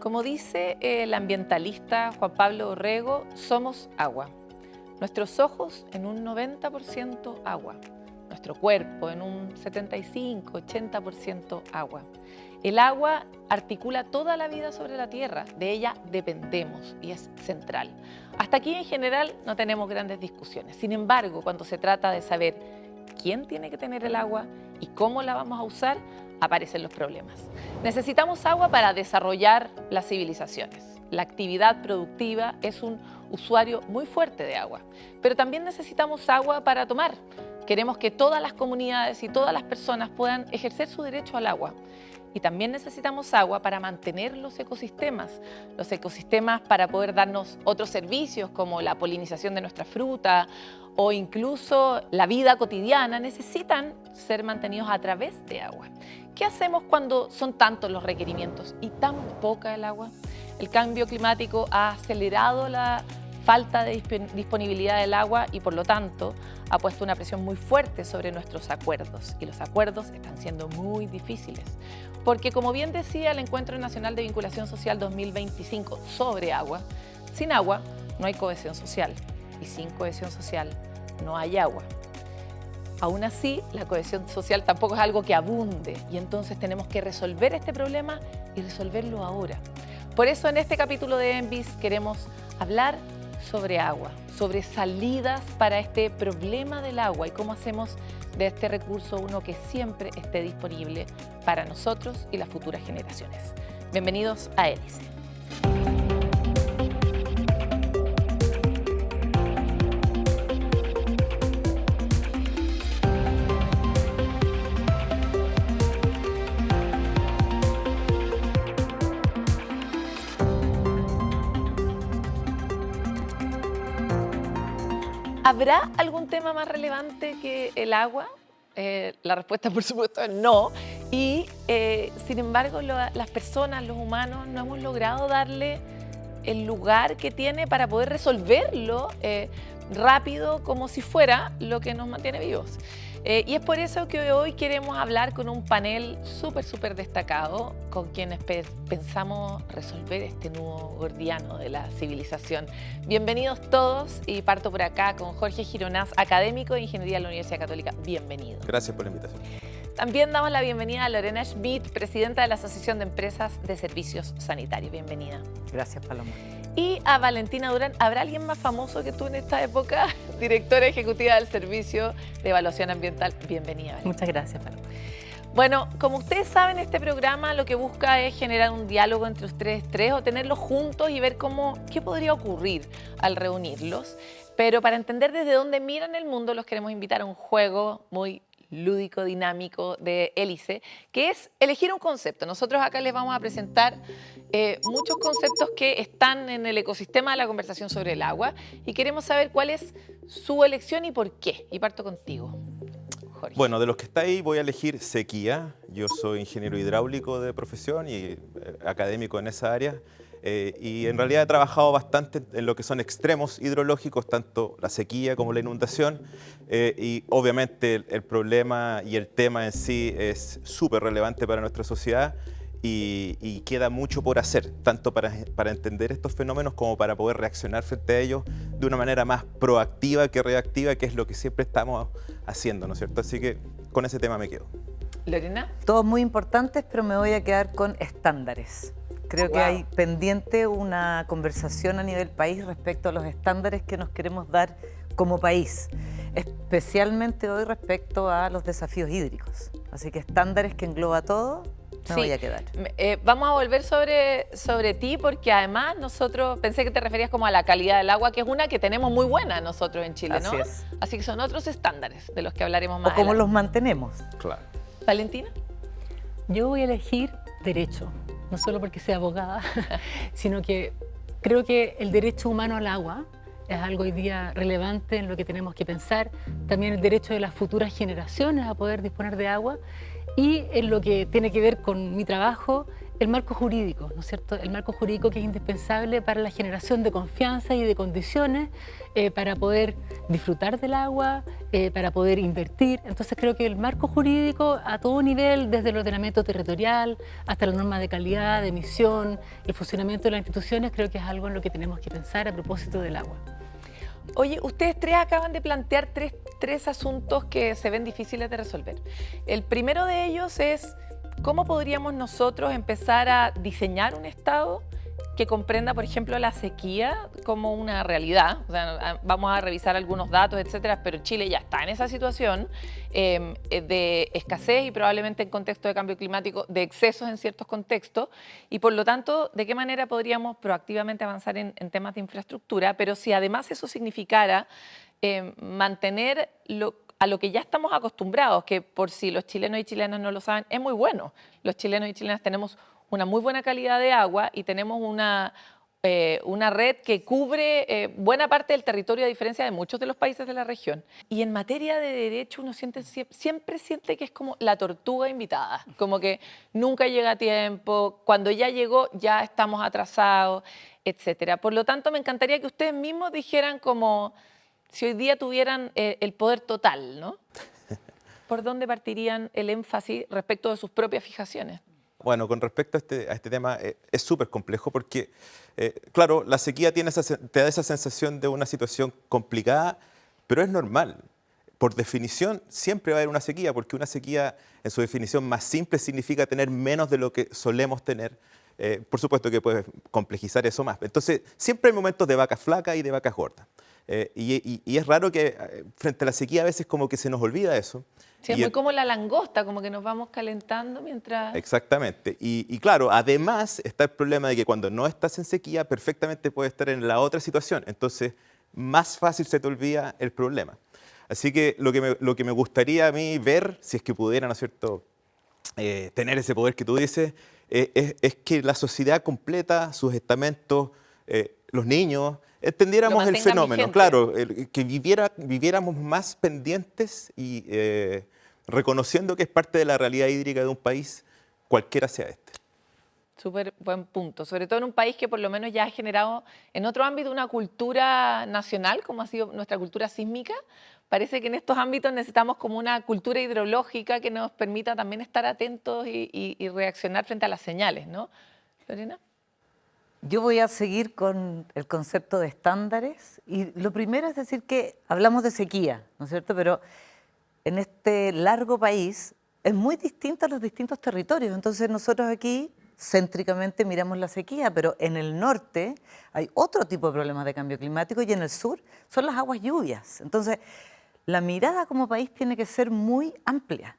Como dice el ambientalista Juan Pablo Orrego, somos agua. Nuestros ojos en un 90% agua. Nuestro cuerpo en un 75-80% agua. El agua articula toda la vida sobre la Tierra, de ella dependemos y es central. Hasta aquí en general no tenemos grandes discusiones. Sin embargo, cuando se trata de saber quién tiene que tener el agua y cómo la vamos a usar, aparecen los problemas. Necesitamos agua para desarrollar las civilizaciones. La actividad productiva es un usuario muy fuerte de agua, pero también necesitamos agua para tomar. Queremos que todas las comunidades y todas las personas puedan ejercer su derecho al agua. Y también necesitamos agua para mantener los ecosistemas para poder darnos otros servicios como la polinización de nuestra fruta o incluso la vida cotidiana necesitan ser mantenidos a través de agua. ¿Qué hacemos cuando son tantos los requerimientos y tan poca el agua? El cambio climático ha acelerado la falta de disponibilidad del agua y por lo tanto ha puesto una presión muy fuerte sobre nuestros acuerdos y los acuerdos están siendo muy difíciles porque, como bien decía el Encuentro Nacional de Vinculación Social 2025 sobre agua, sin agua no hay cohesión social y sin cohesión social no hay agua. Aún así, la cohesión social tampoco es algo que abunde y entonces tenemos que resolver este problema y resolverlo ahora. Por eso en este capítulo de ENVIS queremos hablar sobre agua, sobre salidas para este problema del agua y cómo hacemos de este recurso uno que siempre esté disponible para nosotros y las futuras generaciones. Bienvenidos a Hélice. ¿Habrá algún tema más relevante que el agua? La respuesta, por supuesto, es no. Y, sin embargo, las personas, los humanos, no hemos logrado darle el lugar que tiene para poder resolverlo rápido, como si fuera lo que nos mantiene vivos. Y es por eso que hoy queremos hablar con un panel súper destacado, con quienes pensamos resolver este nudo gordiano de la civilización. Bienvenidos todos y parto por acá con Jorge Gironás, académico de Ingeniería de la Universidad Católica. Bienvenido. Gracias por la invitación. También damos la bienvenida a Lorena Schmidt, presidenta de la Asociación de Empresas de Servicios Sanitarios. Bienvenida. Gracias, Paloma. Y a Valentina Durán. ¿Habrá alguien más famoso que tú en esta época? Directora ejecutiva del Servicio de Evaluación Ambiental. Bienvenida, Valentina. Muchas gracias, Paloma. Bueno, como ustedes saben, este programa lo que busca es generar un diálogo entre ustedes tres o tenerlos juntos y ver qué podría ocurrir al reunirlos. Pero para entender desde dónde miran el mundo, los queremos invitar a un juego muy lúdico, dinámico de Hélice, que es elegir un concepto. Nosotros acá les vamos a presentar muchos conceptos que están en el ecosistema de la conversación sobre el agua y queremos saber cuál es su elección y por qué. Y parto contigo, Jorge. Bueno, de los que está ahí voy a elegir sequía. Yo soy ingeniero hidráulico de profesión y académico en esa área. Y en realidad he trabajado bastante en lo que son extremos hidrológicos, tanto la sequía como la inundación. Y obviamente el problema y el tema en sí es súper relevante para nuestra sociedad y queda mucho por hacer, tanto para entender estos fenómenos como para poder reaccionar frente a ellos de una manera más proactiva que reactiva, que es lo que siempre estamos haciendo, ¿no es cierto? Así que con ese tema me quedo. Lorena. Todos muy importantes, pero me voy a quedar con estándares. Creo que hay pendiente una conversación a nivel país respecto a los estándares que nos queremos dar como país, especialmente hoy respecto a los desafíos hídricos. Así que estándares que engloba todo, me voy a quedar. Vamos a volver sobre ti porque además nosotros, pensé que te referías como a la calidad del agua, que es una que tenemos muy buena nosotros en Chile, ¿no? Así es. Así que son otros estándares de los que hablaremos más O cómo adelante. los mantenemos. Claro. ¿Valentina? Yo voy a elegir derecho, no solo porque sea abogada, sino que creo que el derecho humano al agua es algo hoy día relevante en lo que tenemos que pensar, también el derecho de las futuras generaciones a poder disponer de agua y en lo que tiene que ver con mi trabajo, el marco jurídico, ¿no es cierto? El marco jurídico que es indispensable para la generación de confianza y de condiciones para poder disfrutar del agua, para poder invertir. Entonces creo que el marco jurídico a todo nivel, desde el ordenamiento territorial hasta la norma de calidad, de emisión, el funcionamiento de las instituciones, creo que es algo en lo que tenemos que pensar a propósito del agua. Oye, ustedes tres acaban de plantear tres asuntos que se ven difíciles de resolver. El primero de ellos es cómo podríamos nosotros empezar a diseñar un Estado que comprenda, por ejemplo, la sequía como una realidad. O sea, vamos a revisar algunos datos, etcétera, pero Chile ya está en esa situación de escasez y probablemente en contexto de cambio climático, de excesos en ciertos contextos, y por lo tanto, ¿de qué manera podríamos proactivamente avanzar en temas de infraestructura? Pero si además eso significara mantener a lo que ya estamos acostumbrados, que por si los chilenos y chilenas no lo saben, es muy bueno. Los chilenos y chilenas tenemos una muy buena calidad de agua y tenemos una red que cubre buena parte del territorio a diferencia de muchos de los países de la región. Y en materia de derecho uno siempre siente que es como la tortuga invitada, como que nunca llega a tiempo, cuando ya llegó ya estamos atrasados, etcétera. Por lo tanto, me encantaría que ustedes mismos dijeran como si hoy día tuvieran el poder total, ¿no? ¿Por dónde partirían el énfasis respecto de sus propias fijaciones? Bueno, con respecto a este tema, es súper complejo porque, claro, la sequía te da esa sensación de una situación complicada, pero es normal. Por definición, siempre va a haber una sequía, porque una sequía, en su definición más simple, significa tener menos de lo que solemos tener. Por supuesto que puedes complejizar eso más. Entonces, siempre hay momentos de vacas flacas y de vacas gordas. Y es raro que frente a la sequía a veces como que se nos olvida eso. Sí, es muy como la langosta, como que nos vamos calentando mientras... Exactamente. Y claro, además está el problema de que cuando no estás en sequía, perfectamente puedes estar en la otra situación. Entonces, más fácil se te olvida el problema. Así que lo que me gustaría a mí ver, si es que pudiera, ¿no es cierto?, tener ese poder que tú dices, es que la sociedad completa, sus estamentos, los niños, entendiéramos el fenómeno, vigente. claro, que viviéramos más pendientes y reconociendo que es parte de la realidad hídrica de un país, cualquiera sea este. Súper buen punto, sobre todo en un país que por lo menos ya ha generado en otro ámbito una cultura nacional, como ha sido nuestra cultura sísmica. Parece que en estos ámbitos necesitamos como una cultura hidrológica que nos permita también estar atentos y reaccionar frente a las señales, ¿no? Lorena. Yo voy a seguir con el concepto de estándares y lo primero es decir que hablamos de sequía, ¿no es cierto? Pero en este largo país es muy distinto a los distintos territorios. Entonces nosotros aquí céntricamente miramos la sequía, pero en el norte hay otro tipo de problemas de cambio climático y en el sur son las aguas lluvias. Entonces la mirada como país tiene que ser muy amplia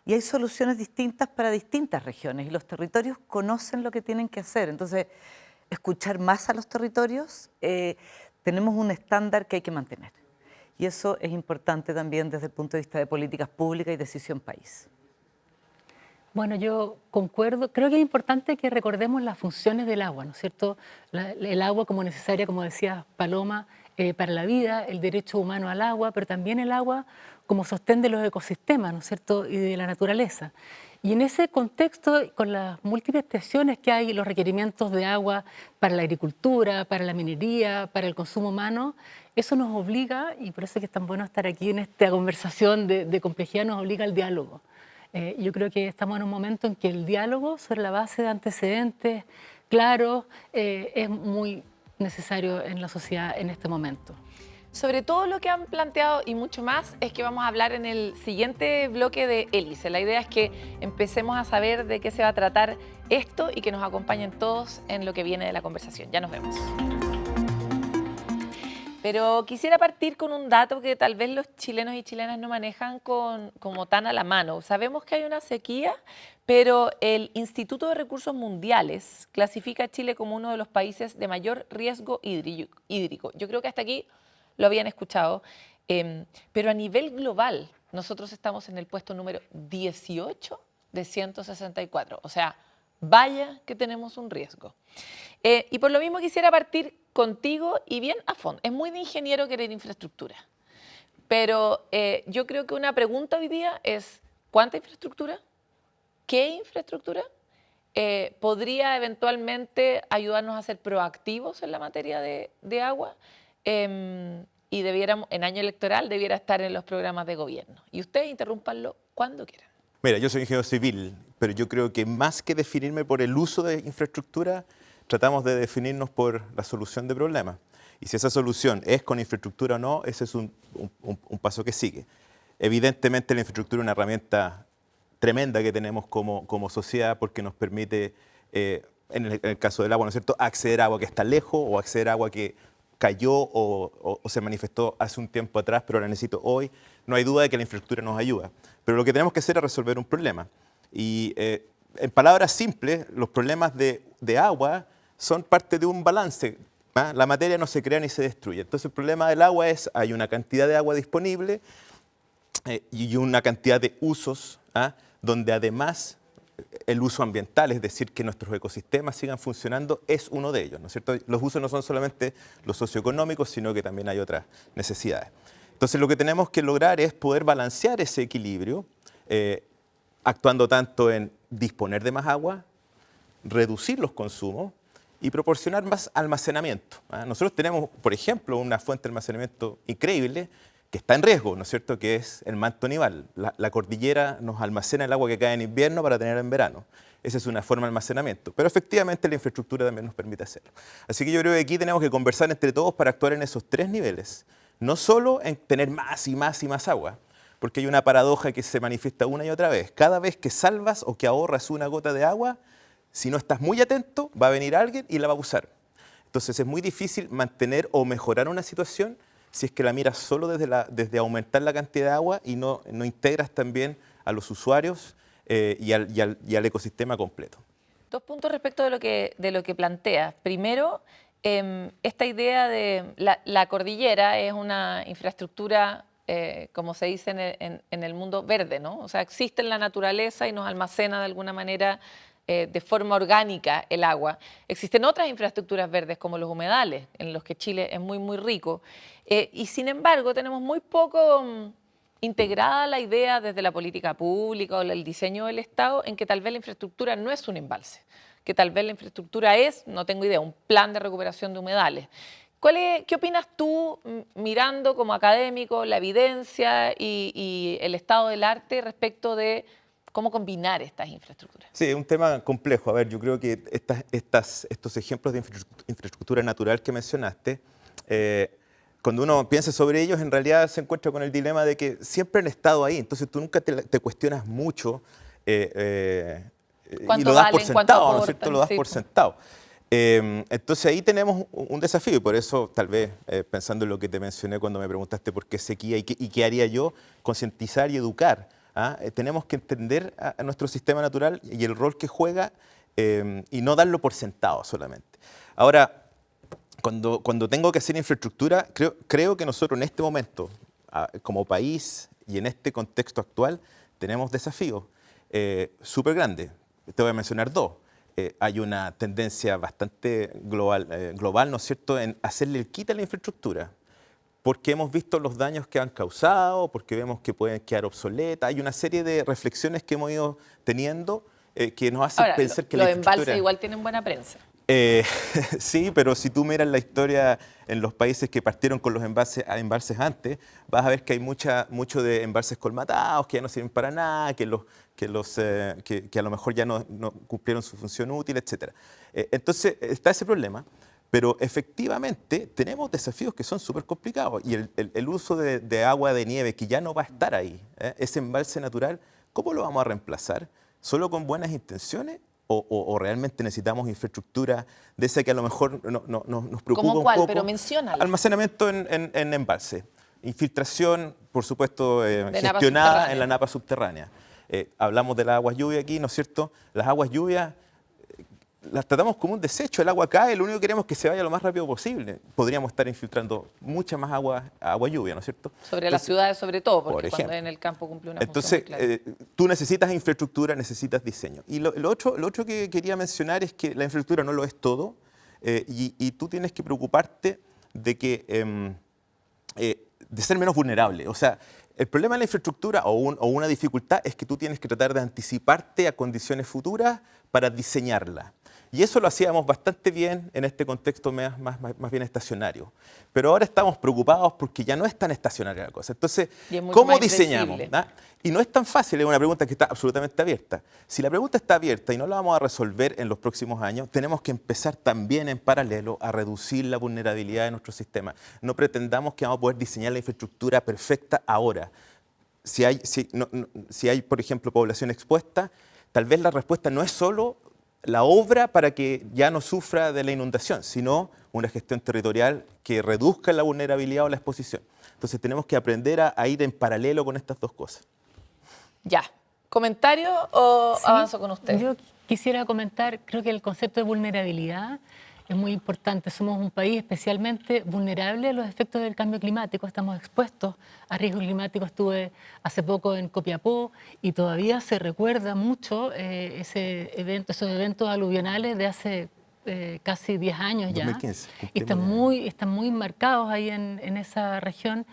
y hay soluciones distintas para distintas regiones y los territorios conocen lo que tienen que hacer. Entonces escuchar más a los territorios, tenemos un estándar que hay que mantener. Y eso es importante también desde el punto de vista de políticas públicas y decisión país. Bueno, yo concuerdo. Creo que es importante que recordemos las funciones del agua, ¿no es cierto? El agua como necesaria, como decía Paloma, para la vida, el derecho humano al agua, pero también el agua como sostén de los ecosistemas, ¿no es cierto?, y de la naturaleza. Y en ese contexto, con las múltiples presiones que hay, los requerimientos de agua para la agricultura, para la minería, para el consumo humano, eso nos obliga, y por eso es que es tan bueno estar aquí en esta conversación de complejidad, nos obliga al diálogo. Yo creo que estamos en un momento en que el diálogo sobre la base de antecedentes claros es muy necesario en la sociedad en este momento. Sobre todo lo que han planteado y mucho más es que vamos a hablar en el siguiente bloque de Hélice. La idea es que empecemos a saber de qué se va a tratar esto y que nos acompañen todos en lo que viene de la conversación. Ya nos vemos. Pero quisiera partir con un dato que tal vez los chilenos y chilenas no manejan como tan a la mano. Sabemos que hay una sequía, pero el Instituto de Recursos Mundiales clasifica a Chile como uno de los países de mayor riesgo hídrico. Yo creo que hasta aquí lo habían escuchado, pero a nivel global nosotros estamos en el puesto número 18 de 164. O sea, vaya que tenemos un riesgo. Y por lo mismo quisiera partir contigo y bien a fondo. Es muy de ingeniero querer infraestructura, pero yo creo que una pregunta hoy día es ¿cuánta infraestructura? ¿Qué infraestructura? podría eventualmente ayudarnos a ser proactivos en la materia de agua y debiéramos, en año electoral debiera estar en los programas de gobierno. Y ustedes interrúmpanlo cuando quieran. Mira, yo soy ingeniero civil, pero yo creo que más que definirme por el uso de infraestructura, tratamos de definirnos por la solución de problemas. Y si esa solución es con infraestructura o no, ese es un paso que sigue. Evidentemente la infraestructura es una herramienta tremenda que tenemos como sociedad porque nos permite, en el caso del agua, ¿no es cierto?, acceder a agua que está lejos o acceder a agua que cayó o se manifestó hace un tiempo atrás, pero la necesito hoy. No hay duda de que la infraestructura nos ayuda. Pero lo que tenemos que hacer es resolver un problema. Y en palabras simples, los problemas de agua son parte de un balance. ¿Ah? La materia no se crea ni se destruye. Entonces el problema del agua es, hay una cantidad de agua disponible y una cantidad de usos, ¿ah? Donde además el uso ambiental, es decir, que nuestros ecosistemas sigan funcionando, es uno de ellos, ¿no es cierto? Los usos no son solamente los socioeconómicos, sino que también hay otras necesidades. Entonces lo que tenemos que lograr es poder balancear ese equilibrio, actuando tanto en disponer de más agua, reducir los consumos y proporcionar más almacenamiento. ¿Ah? Nosotros tenemos, por ejemplo, una fuente de almacenamiento increíble que está en riesgo, ¿no es cierto?, que es el manto nival. La cordillera nos almacena el agua que cae en invierno para tener en verano. Esa es una forma de almacenamiento. Pero efectivamente la infraestructura también nos permite hacerlo. Así que yo creo que aquí tenemos que conversar entre todos para actuar en esos tres niveles. No solo en tener más y más y más agua, porque hay una paradoja que se manifiesta una y otra vez. Cada vez que salvas o que ahorras una gota de agua, si no estás muy atento, va a venir alguien y la va a usar. Entonces es muy difícil mantener o mejorar una situación si es que la miras solo desde aumentar la cantidad de agua y no integras también a los usuarios y al ecosistema completo. Dos puntos respecto de lo que planteas. Primero, esta idea de la cordillera es una infraestructura, como se dice en el mundo, verde, ¿no? O sea, existe en la naturaleza y nos almacena de alguna manera de forma orgánica el agua. Existen otras infraestructuras verdes como los humedales, en los que Chile es muy, muy rico. Y sin embargo, tenemos muy poco integrada la idea desde la política pública o el diseño del Estado en que tal vez la infraestructura no es un embalse, que tal vez la infraestructura es, no tengo idea, un plan de recuperación de humedales. ¿Qué opinas tú, mirando como académico la evidencia y el estado del arte respecto de cómo combinar estas infraestructuras? Sí, es un tema complejo. A ver, yo creo que estos ejemplos de infraestructura natural que mencionaste, cuando uno piensa sobre ellos, en realidad se encuentra con el dilema de que siempre han estado ahí, entonces tú nunca te cuestionas mucho y lo das por sentado, ¿no es cierto? Lo das por sentado. Entonces ahí tenemos un desafío y por eso tal vez, pensando en lo que te mencioné cuando me preguntaste por qué sequía y qué haría yo, concientizar y educar. ¿Ah? Tenemos que entender a nuestro sistema natural y el rol que juega y no darlo por sentado solamente. Ahora, cuando tengo que hacer infraestructura, creo que nosotros en este momento, como país y en este contexto actual, tenemos desafíos súper grandes. Te voy a mencionar dos. Hay una tendencia bastante global, ¿no es cierto?, en hacerle el quite a la infraestructura. Porque hemos visto los daños que han causado, porque vemos que pueden quedar obsoletas. Hay una serie de reflexiones que hemos ido teniendo que nos hacen pensar que la infraestructura... Los embalses igual tienen buena prensa. Sí, pero si tú miras la historia en los países que partieron con los embalses antes, vas a ver que hay mucho de embalses colmatados, que ya no sirven para nada, que a lo mejor ya no cumplieron su función útil, etc. Entonces está ese problema. Pero efectivamente tenemos desafíos que son súper complicados y el uso de agua de nieve que ya no va a estar ahí, ese embalse natural, ¿cómo lo vamos a reemplazar? ¿Solo con buenas intenciones o realmente necesitamos infraestructura de esa que a lo mejor nos preocupa ¿Cómo cuál? un poco? Pero menciónala. Almacenamiento en embalse, infiltración, por supuesto, gestionada subterránea. en la napa subterránea. Hablamos de las aguas lluvias aquí, ¿no es cierto? Las aguas lluvias las tratamos como un desecho, el agua cae, lo único que queremos es que se vaya lo más rápido posible. Podríamos estar infiltrando mucha más agua lluvia, ¿no es cierto? Sobre las ciudades sobre todo, porque por cuando en el campo cumple una Entonces, función muy clara. tú necesitas infraestructura, necesitas diseño. Y lo otro que quería mencionar es que la infraestructura no lo es todo y tú tienes que preocuparte de ser menos vulnerable. O sea, El problema de la infraestructura o una dificultad es que tú tienes que tratar de anticiparte a condiciones futuras para diseñarla. Y eso lo hacíamos bastante bien en este contexto más bien estacionario. Pero ahora estamos preocupados porque ya no es tan estacionaria la cosa. Entonces, ¿cómo diseñamos? ¿Ah? Y no es tan fácil, es una pregunta que está absolutamente abierta. Si la pregunta está abierta y no la vamos a resolver en los próximos años, tenemos que empezar también en paralelo a reducir la vulnerabilidad de nuestro sistema. No pretendamos que vamos a poder diseñar la infraestructura perfecta ahora. Si hay, por ejemplo, población expuesta, tal vez la respuesta no es solo la obra para que ya no sufra de la inundación, sino una gestión territorial que reduzca la vulnerabilidad o la exposición. Entonces tenemos que aprender a ir en paralelo con estas dos cosas. Ya. ¿Comentario o Sí, avanzo con usted? Yo quisiera comentar, creo que el concepto de vulnerabilidad es muy importante. Somos un país especialmente vulnerable a los efectos del cambio climático. Estamos expuestos a riesgos climáticos. Estuve hace poco en Copiapó y todavía se recuerda mucho esos eventos aluvionales de hace casi 10 años ya. 2015, Y están muy marcados ahí en esa región.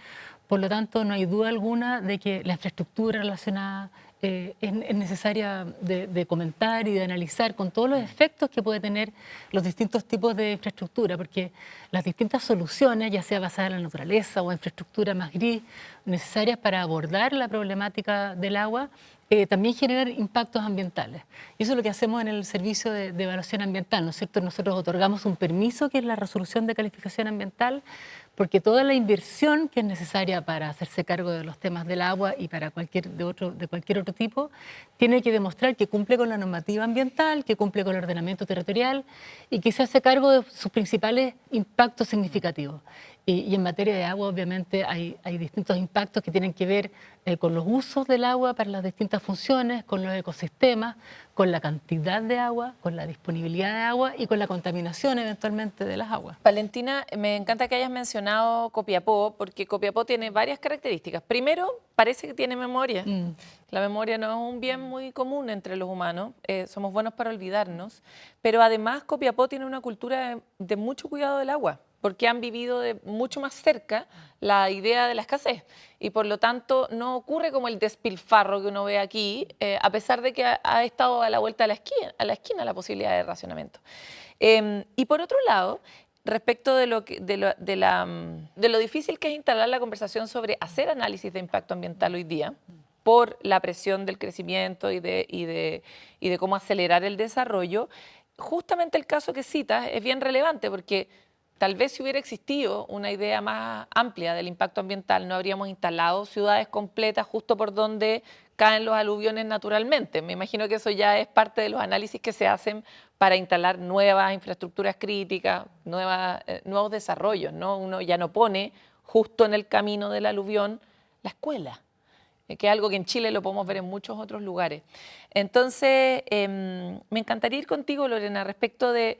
Por lo tanto, no hay duda alguna de que la infraestructura relacionada es necesaria de comentar y de analizar con todos los efectos que puede tener los distintos tipos de infraestructura, porque las distintas soluciones, ya sea basadas en la naturaleza o infraestructura más gris, necesarias para abordar la problemática del agua, también generan impactos ambientales. Y eso es lo que hacemos en el servicio de evaluación ambiental, ¿no es cierto? Nosotros otorgamos un permiso, que es la resolución de calificación ambiental, porque toda la inversión que es necesaria para hacerse cargo de los temas del agua y para cualquier otro tipo, tiene que demostrar que cumple con la normativa ambiental, que cumple con el ordenamiento territorial y que se hace cargo de sus principales impactos significativos. Y en materia de agua, obviamente, hay distintos impactos que tienen que ver con los usos del agua para las distintas funciones, con los ecosistemas, con la cantidad de agua, con la disponibilidad de agua y con la contaminación eventualmente de las aguas. Valentina, me encanta que hayas mencionado Copiapó, porque Copiapó tiene varias características. Primero, parece que tiene memoria. La memoria no es un bien muy común entre los humanos, somos buenos para olvidarnos, pero además Copiapó tiene una cultura de mucho cuidado del agua, porque han vivido de mucho más cerca la idea de la escasez y por lo tanto no ocurre como el despilfarro que uno ve aquí, a pesar de que ha estado a la vuelta de la esquina la posibilidad de racionamiento. Y por otro lado, respecto de lo difícil que es instalar la conversación sobre hacer análisis de impacto ambiental hoy día, por la presión del crecimiento y de cómo acelerar el desarrollo, justamente el caso que citas es bien relevante porque tal vez si hubiera existido una idea más amplia del impacto ambiental, no habríamos instalado ciudades completas justo por donde caen los aluviones naturalmente. Me imagino que eso ya es parte de los análisis que se hacen para instalar nuevas infraestructuras críticas, nuevos desarrollos, ¿no? Uno ya no pone justo en el camino del aluvión la escuela, que es algo que en Chile lo podemos ver en muchos otros lugares. Entonces, me encantaría ir contigo, Lorena, respecto de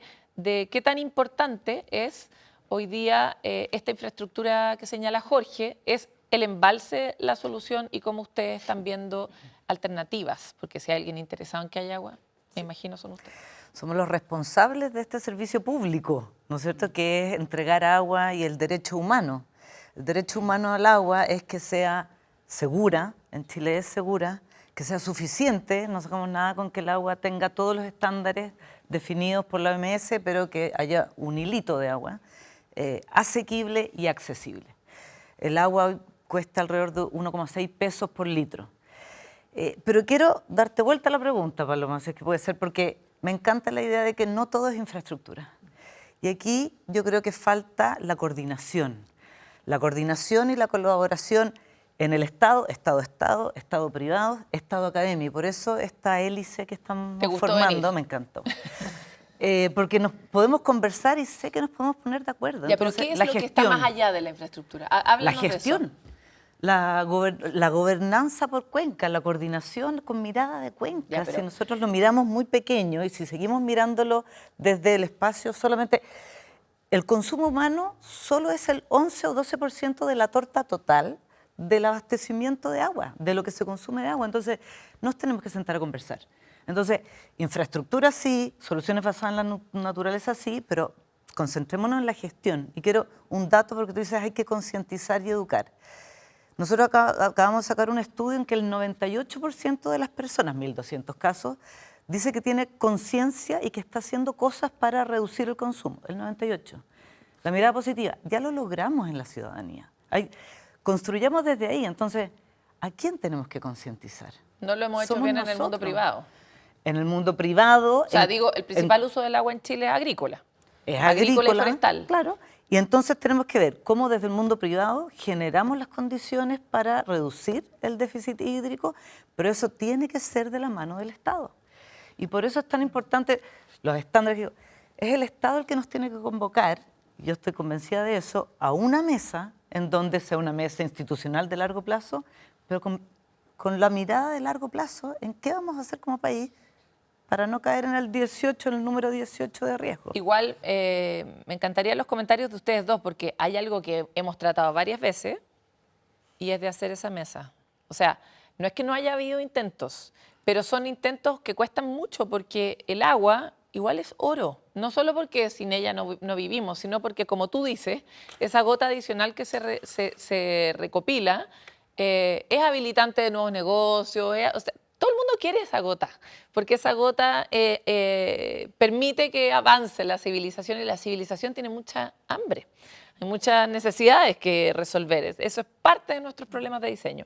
qué tan importante es hoy día esta infraestructura que señala Jorge. ¿Es el embalse la solución y cómo ustedes están viendo alternativas? Porque si hay alguien interesado en que haya agua, me imagino son ustedes. Somos los responsables de este servicio público, ¿no es cierto?, que es entregar agua y el derecho humano. El derecho humano al agua es que sea segura, en Chile es segura, que sea suficiente, no sacamos nada con que el agua tenga todos los estándares definidos por la OMS, pero que haya un hilito de agua, asequible y accesible. El agua hoy cuesta alrededor de 1,6 pesos por litro. Pero quiero darte vuelta a la pregunta, Paloma, si es que puede ser, porque me encanta la idea de que no todo es infraestructura. Y aquí yo creo que falta la coordinación y la colaboración en el Estado privado, Estado académico. Por eso esta hélice que estamos formando me encantó. Porque nos podemos conversar y sé que nos podemos poner de acuerdo. Ya, pero ¿qué es lo que está más allá de la infraestructura? Háblanos la gestión, la gobernanza por cuenca, la coordinación con mirada de cuenca. Ya, pero si nosotros lo miramos muy pequeño y si seguimos mirándolo desde el espacio solamente... El consumo humano solo es el 11 o 12% de la torta total del abastecimiento de agua, de lo que se consume de agua. Entonces, nos tenemos que sentar a conversar. Entonces, infraestructura sí, soluciones basadas en la naturaleza sí, pero concentrémonos en la gestión. Y quiero un dato porque tú dices hay que concientizar y educar. Nosotros acabamos de sacar un estudio en que el 98% de las personas, 1.200 casos, dice que tiene conciencia y que está haciendo cosas para reducir el consumo, el 98%. La mirada positiva, ya lo logramos en la ciudadanía. Construyamos desde ahí, entonces, ¿a quién tenemos que concientizar? No lo hemos hecho bien en el mundo privado. En el mundo privado... O sea, el principal uso del agua en Chile es agrícola. Es agrícola y forestal. Claro. Y entonces tenemos que ver cómo desde el mundo privado generamos las condiciones para reducir el déficit hídrico, pero eso tiene que ser de la mano del Estado. Y por eso es tan importante los estándares. Es el Estado el que nos tiene que convocar, yo estoy convencida de eso, a una mesa en donde sea una mesa institucional de largo plazo, pero con la mirada de largo plazo en qué vamos a hacer como país para no caer en el 18, en el número 18 de riesgo. Igual, me encantarían los comentarios de ustedes dos, porque hay algo que hemos tratado varias veces y es de hacer esa mesa. O sea, no es que no haya habido intentos, pero son intentos que cuestan mucho porque el agua igual es oro. No solo porque sin ella no vivimos, sino porque, como tú dices, esa gota adicional que se recopila es habilitante de nuevos negocios. O sea, todo el mundo quiere esa gota, porque esa gota permite que avance la civilización, y la civilización tiene mucha hambre. Hay muchas necesidades que resolver. Eso es parte de nuestros problemas de diseño.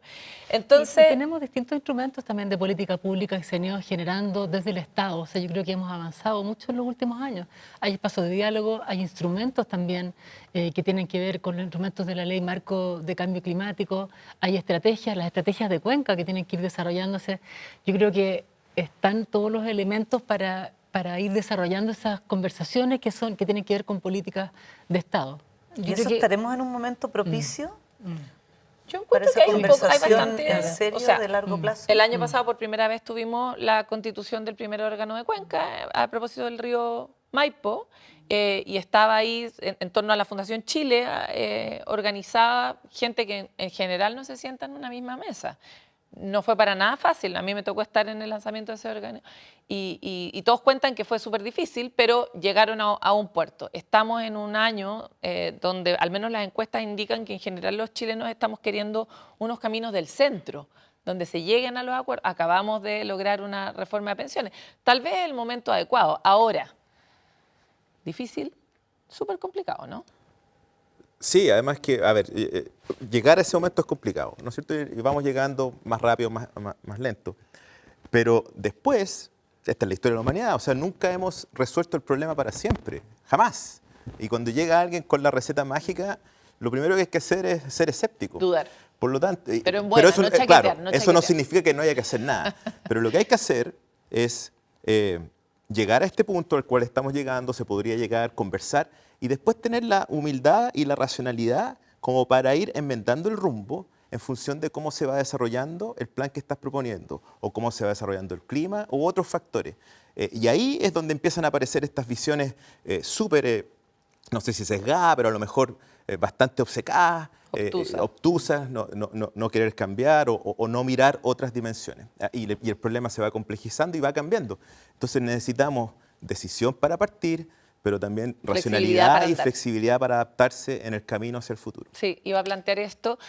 Entonces, y tenemos distintos instrumentos también de política pública que se han ido generando desde el Estado. O sea, yo creo que hemos avanzado mucho en los últimos años. Hay espacios de diálogo, hay instrumentos también que tienen que ver con los instrumentos de la Ley Marco de Cambio Climático. Hay estrategias, las estrategias de cuenca que tienen que ir desarrollándose. Yo creo que están todos los elementos para ir desarrollando esas conversaciones que tienen que ver con políticas de Estado. ¿Y eso estaremos en un momento propicio? Yo encuentro que hay bastante en serio, de largo plazo. El año pasado por primera vez tuvimos la constitución del primer órgano de Cuenca a propósito del río Maipo, y estaba ahí en torno a la Fundación Chile organizada gente que en general no se sienta en una misma mesa. No fue para nada fácil, a mí me tocó estar en el lanzamiento de ese órgano y todos cuentan que fue súper difícil, pero llegaron a un puerto. Estamos en un año donde al menos las encuestas indican que en general los chilenos estamos queriendo unos caminos del centro, donde se lleguen a los acuerdos. Acabamos de lograr una reforma de pensiones. Tal vez es el momento adecuado. Ahora, difícil, súper complicado, ¿no? Sí, además que, a ver, llegar a ese momento es complicado, ¿no es cierto? Y vamos llegando más rápido, más lento. Pero después, esta es la historia de la humanidad, o sea, nunca hemos resuelto el problema para siempre, jamás. Y cuando llega alguien con la receta mágica, lo primero que hay que hacer es ser escéptico. Dudar. Por lo tanto, pero en buena, eso, no chaquetear, claro, no eso no significa que no haya que hacer nada. Pero lo que hay que hacer es llegar a este punto al cual estamos llegando, se podría llegar, conversar, y después tener la humildad y la racionalidad como para ir enmendando el rumbo en función de cómo se va desarrollando el plan que estás proponiendo, o cómo se va desarrollando el clima, u otros factores. Y ahí es donde empiezan a aparecer estas visiones súper, no sé si sesgadas, pero a lo mejor bastante obcecadas, obtusas, no querer cambiar o no mirar otras dimensiones. Y el problema se va complejizando y va cambiando. Entonces necesitamos decisión para partir, pero también racionalidad y flexibilidad para adaptarse en el camino hacia el futuro. Sí, iba a plantear esto.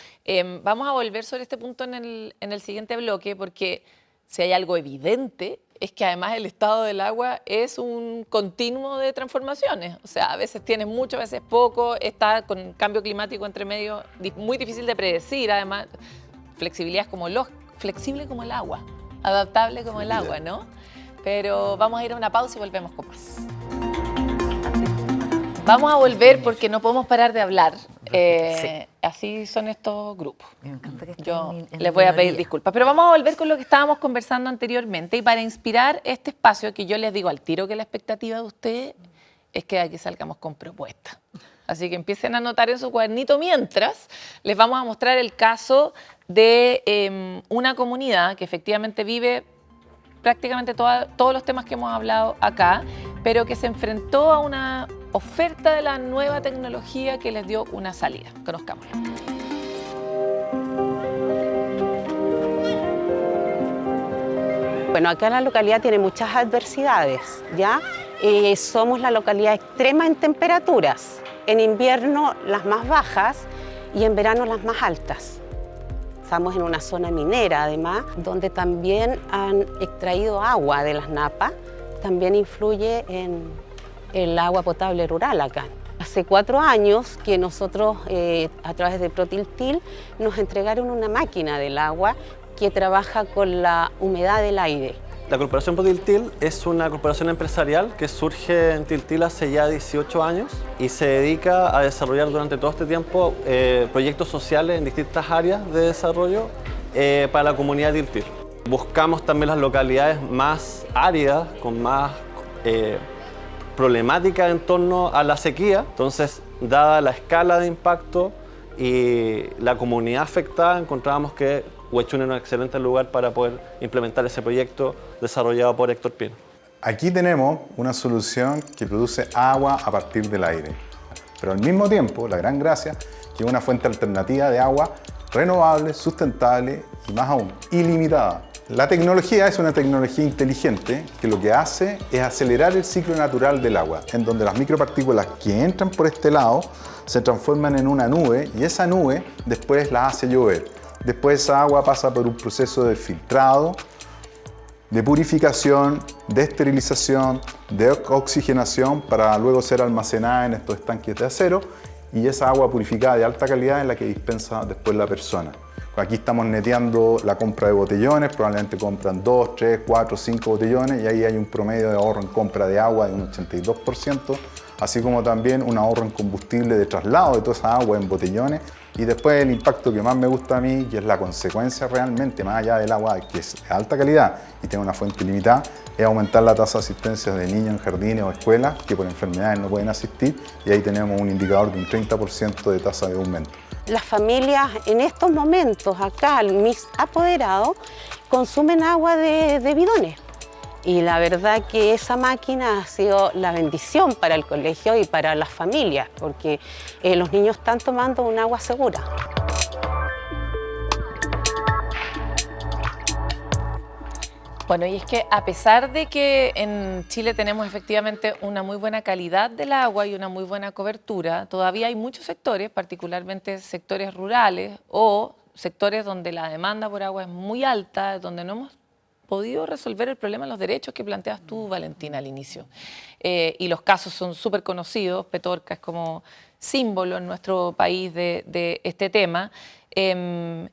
Vamos a volver sobre este punto en el siguiente bloque, porque si hay algo evidente es que además el estado del agua es un continuo de transformaciones. O sea, a veces tienes mucho, a veces poco, está con cambio climático entre medio, muy difícil de predecir. Además, flexibilidad es flexible como el agua, adaptable como el agua, ¿no? Pero vamos a ir a una pausa y volvemos con más. Vamos a volver porque no podemos parar de hablar. Así son estos grupos. Me encanta que yo les voy a pedir disculpas. Pero vamos a volver con lo que estábamos conversando anteriormente. Y para inspirar este espacio, que yo les digo al tiro que la expectativa de ustedes es que aquí salgamos con propuestas. Así que empiecen a anotar en su cuadernito mientras les vamos a mostrar el caso de una comunidad que efectivamente vive prácticamente todos los temas que hemos hablado acá, pero que se enfrentó a una oferta de la nueva tecnología que les dio una salida. Conozcámosla. Bueno, acá la localidad tiene muchas adversidades, ¿ya? Somos la localidad extrema en temperaturas, en invierno las más bajas y en verano las más altas. Estamos en una zona minera, además, donde también han extraído agua de las napas. También influye en el agua potable rural acá. Hace 4 años que nosotros, a través de Protiltil, nos entregaron una máquina del agua que trabaja con la humedad del aire. La Corporación Protiltil es una corporación empresarial que surge en Tiltil hace ya 18 años y se dedica a desarrollar durante todo este tiempo proyectos sociales en distintas áreas de desarrollo para la comunidad de Tiltil. Buscamos también las localidades más áridas, con más problemática en torno a la sequía. Entonces, dada la escala de impacto y la comunidad afectada, encontrábamos que Huechún era un excelente lugar para poder implementar ese proyecto desarrollado por Héctor Pino. Aquí tenemos una solución que produce agua a partir del aire, pero al mismo tiempo, la gran gracia, que es una fuente alternativa de agua renovable, sustentable y más aún, ilimitada. La tecnología es una tecnología inteligente que lo que hace es acelerar el ciclo natural del agua, en donde las micropartículas que entran por este lado se transforman en una nube y esa nube después la hace llover. Después esa agua pasa por un proceso de filtrado, de purificación, de esterilización, de oxigenación para luego ser almacenada en estos estanques de acero y esa agua purificada de alta calidad es la que dispensa después la persona. Aquí estamos neteando la compra de botellones, probablemente compran 2, 3, 4, 5 botellones y ahí hay un promedio de ahorro en compra de agua de un 82%, así como también un ahorro en combustible de traslado de toda esa agua en botellones. Y después el impacto que más me gusta a mí, que es la consecuencia realmente, más allá del agua, que es de alta calidad y tiene una fuente limitada, es aumentar la tasa de asistencia de niños en jardines o escuelas que por enfermedades no pueden asistir y ahí tenemos un indicador de un 30% de tasa de aumento. Las familias en estos momentos acá, mis apoderados, consumen agua de bidones. Y la verdad que esa máquina ha sido la bendición para el colegio y para las familias, porque los niños están tomando un agua segura. Bueno, y es que a pesar de que en Chile tenemos efectivamente una muy buena calidad del agua y una muy buena cobertura, todavía hay muchos sectores, particularmente sectores rurales o sectores donde la demanda por agua es muy alta, donde no hemos podido resolver el problema de los derechos que planteas tú, Valentina, al inicio. Y los casos son súper conocidos, Petorca es como símbolo en nuestro país de este tema. Y me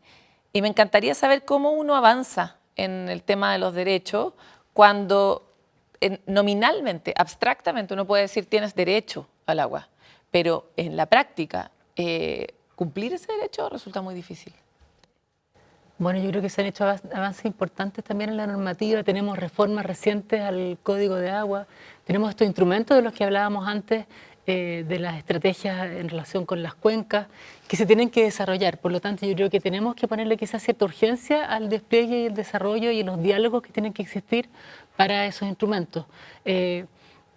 encantaría saber cómo uno avanza en el tema de los derechos cuando nominalmente, abstractamente, uno puede decir tienes derecho al agua, pero en la práctica cumplir ese derecho resulta muy difícil. Bueno, yo creo que se han hecho avances importantes también en la normativa. Tenemos reformas recientes al Código de Agua. Tenemos estos instrumentos de los que hablábamos antes, de las estrategias en relación con las cuencas, que se tienen que desarrollar. Por lo tanto, yo creo que tenemos que ponerle quizás cierta urgencia al despliegue y el desarrollo y los diálogos que tienen que existir para esos instrumentos.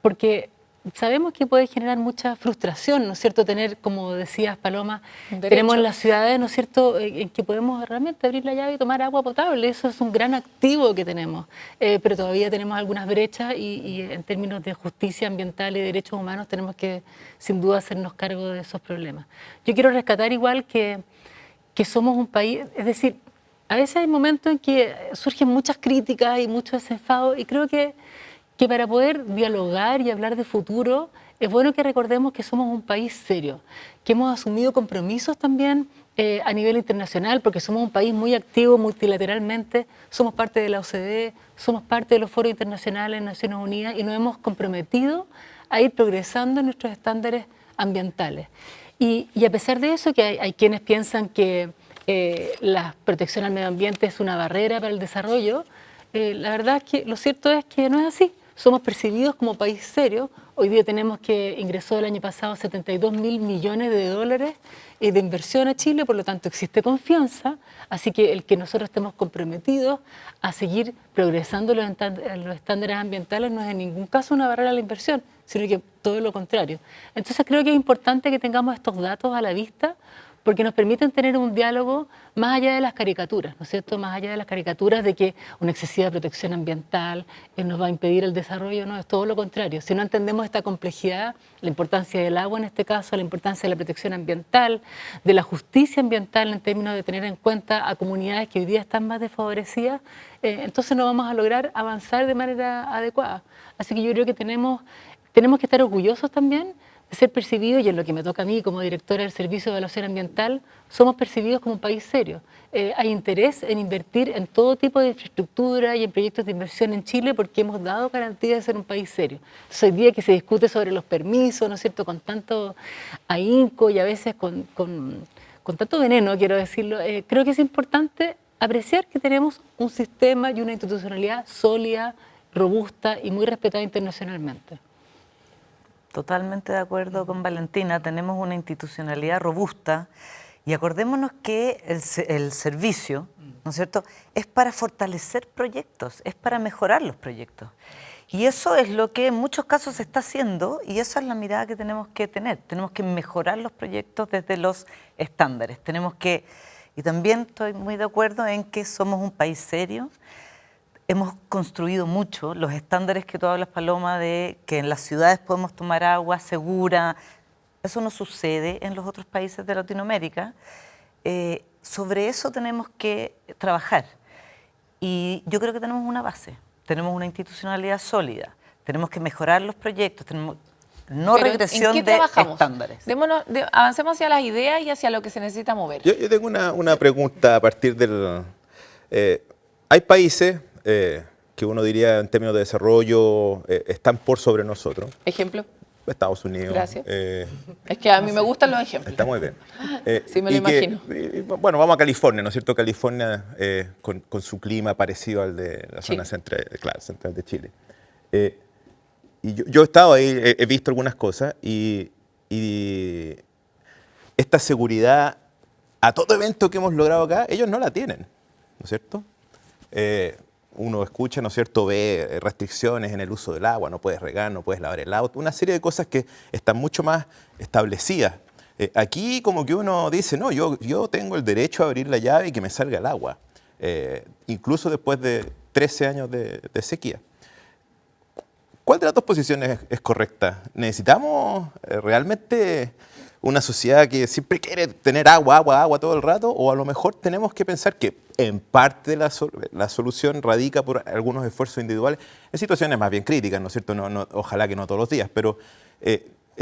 Porque sabemos que puede generar mucha frustración, ¿no es cierto? Tener, como decías, Paloma, tenemos en las ciudades, ¿no es cierto?, en que podemos realmente abrir la llave y tomar agua potable. Eso es un gran activo que tenemos, pero todavía tenemos algunas brechas y en términos de justicia ambiental y derechos humanos tenemos que, sin duda, hacernos cargo de esos problemas. Yo quiero rescatar igual que somos un país, es decir, a veces hay momentos en que surgen muchas críticas y mucho desenfado y creo que para poder dialogar y hablar de futuro, es bueno que recordemos que somos un país serio, que hemos asumido compromisos también a nivel internacional, porque somos un país muy activo multilateralmente, somos parte de la OCDE, somos parte de los foros internacionales de Naciones Unidas y nos hemos comprometido a ir progresando en nuestros estándares ambientales. Y a pesar de eso, que hay quienes piensan que la protección al medio ambiente es una barrera para el desarrollo, la verdad es que lo cierto es que no es así. Somos percibidos como país serio. Hoy día tenemos que ingresó el año pasado 72.000 millones de dólares de inversión a Chile, por lo tanto existe confianza, así que el que nosotros estemos comprometidos a seguir progresando en los estándares ambientales no es en ningún caso una barrera a la inversión, sino que todo lo contrario. Entonces creo que es importante que tengamos estos datos a la vista porque nos permiten tener un diálogo más allá de las caricaturas, ¿no es cierto? Más allá de las caricaturas de que una excesiva protección ambiental nos va a impedir el desarrollo, no, es todo lo contrario. Si no entendemos esta complejidad, la importancia del agua en este caso, la importancia de la protección ambiental, de la justicia ambiental en términos de tener en cuenta a comunidades que hoy día están más desfavorecidas, entonces no vamos a lograr avanzar de manera adecuada. Así que yo creo que tenemos que estar orgullosos también de ser percibidos, y en lo que me toca a mí como directora del Servicio de Evaluación Ambiental, somos percibidos como un país serio. Hay interés en invertir en todo tipo de infraestructura y en proyectos de inversión en Chile porque hemos dado garantía de ser un país serio. Entonces, hoy día que se discute sobre los permisos, ¿no es cierto?, con tanto ahínco y a veces con tanto veneno, quiero decirlo, creo que es importante apreciar que tenemos un sistema y una institucionalidad sólida, robusta y muy respetada internacionalmente. Totalmente de acuerdo con Valentina, tenemos una institucionalidad robusta y acordémonos que el servicio, ¿no es cierto?, es para fortalecer proyectos, es para mejorar los proyectos. Y eso es lo que en muchos casos se está haciendo y esa es la mirada que tenemos que tener. Tenemos que mejorar los proyectos desde los estándares. Y también estoy muy de acuerdo en que somos un país serio. Hemos construido mucho los estándares que tú hablas, Paloma, de que en las ciudades podemos tomar agua segura. Eso no sucede en los otros países de Latinoamérica. Sobre eso tenemos que trabajar. Y yo creo que tenemos una base, tenemos una institucionalidad sólida, tenemos que mejorar los proyectos, tenemos no Pero regresión ¿en qué de trabajamos? estándares. Avancemos hacia las ideas y hacia lo que se necesita mover. Yo tengo una pregunta a partir del... hay países que uno diría en términos de desarrollo están por sobre nosotros. ¿Ejemplo? Estados Unidos. Gracias. Es que a mí me gustan los ejemplos. Está muy bien. Sí, me lo imagino. Bueno, vamos a California, ¿no es cierto? California con su clima parecido al de la zona central, claro, central de Chile. Y yo he estado ahí, he visto algunas cosas y esta seguridad a todo evento que hemos logrado acá, ellos no la tienen, ¿no es cierto? Uno escucha, ¿no es cierto?, ve restricciones en el uso del agua, no puedes regar, no puedes lavar el auto, una serie de cosas que están mucho más establecidas. Aquí como que uno dice, no, yo tengo el derecho a abrir la llave y que me salga el agua, incluso después de 13 años de sequía. ¿Cuál de las dos posiciones es correcta? ¿Necesitamos realmente una sociedad que siempre quiere tener agua todo el rato? ¿O a lo mejor tenemos que pensar que en parte la solución radica por algunos esfuerzos individuales en situaciones más bien críticas, ¿no es cierto? Ojalá que no todos los días, pero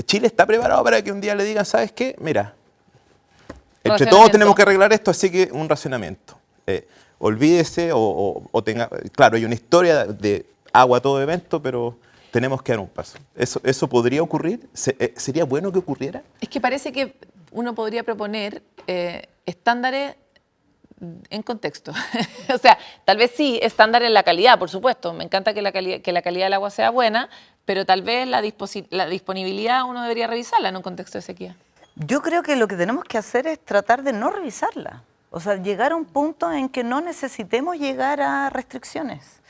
Chile está preparado para que un día le digan, ¿sabes qué? Mira, entre todos tenemos que arreglar esto, así que un racionamiento. Olvídese o tenga... Claro, hay una historia de agua a todo evento, pero... tenemos que dar un paso. ¿Eso podría ocurrir? ¿Sería bueno que ocurriera? Es que parece que uno podría proponer estándares en contexto. O sea, tal vez sí, estándar en la calidad, por supuesto. Me encanta que la calidad del agua sea buena, pero tal vez la disponibilidad uno debería revisarla en un contexto de sequía. Yo creo que lo que tenemos que hacer es tratar de no revisarla. O sea, llegar a un punto en que no necesitemos llegar a restricciones.